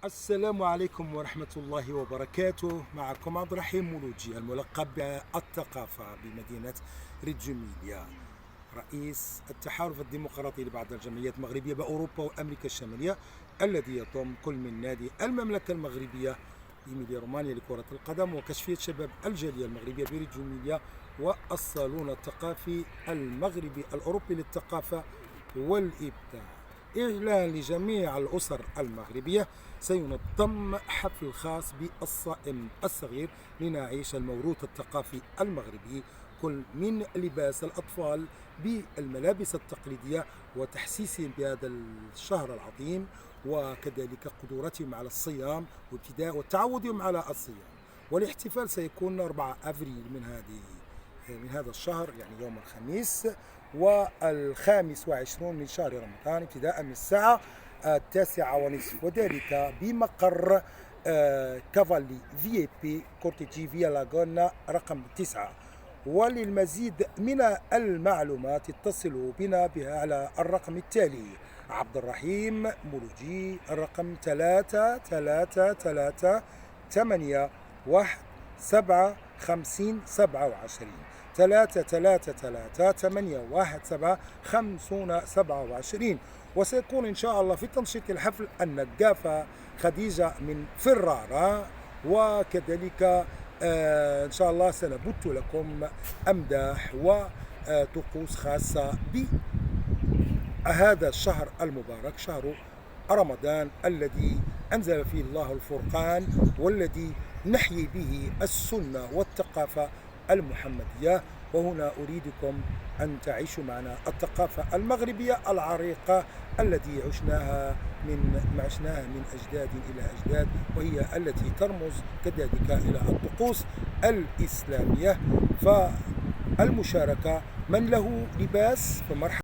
السلام عليكم ورحمة الله وبركاته. معكم عبد الرحيم مولوجي الملقب بالثقافة بمدينة ريجيميليا، رئيس التحالف الديمقراطي لبعض الجمعيات المغربية بأوروبا وأمريكا الشمالية، الذي يضم كل من نادي المملكة المغربية إيميليا رومانيا لكرة القدم وكشفية شباب الجالية المغربية بريجيميليا والصالون الثقافي المغربي الأوروبي للثقافة والإبداع. إعلان لجميع الأسر المغربية، سينظم حفل خاص بالصائم الصغير لنعيش الموروث الثقافي المغربي، كل من لباس الأطفال بالملابس التقليدية وتحسيسهم بهذا الشهر العظيم، وكذلك قدرتهم على الصيام وابتداء وتعودهم على الصيام. والاحتفال سيكون 4 أفريل من هذا الشهر، يعني يوم الخميس، وال25 من شهر رمضان ابتداء من الساعة 9:30، وذلك بمقر كافالي في بي كورتيجي فيا لاغونا رقم 9. وللمزيد من المعلومات اتصلوا بنا بها على الرقم التالي: عبد الرحيم مولوجي، الرقم 333-817-5027، 333-817-5027. وسيكون إن شاء الله في تنشيط الحفل النقافة خديجة من فرارة، وكذلك إن شاء الله سنبث لكم أمداح وطقوس خاصة بهذا الشهر المبارك، شهر رمضان الذي أنزل فيه الله الفرقان، والذي نحيي به السنة والثقافة المحمدية. وهنا أريدكم أن تعيشوا معنا الثقافة المغربية العريقة التي عشناها من أجداد إلى أجداد، وهي التي ترمز كذلك إلى الطقوس الإسلامية. فالمشاركة، من له لباس فمرحبا.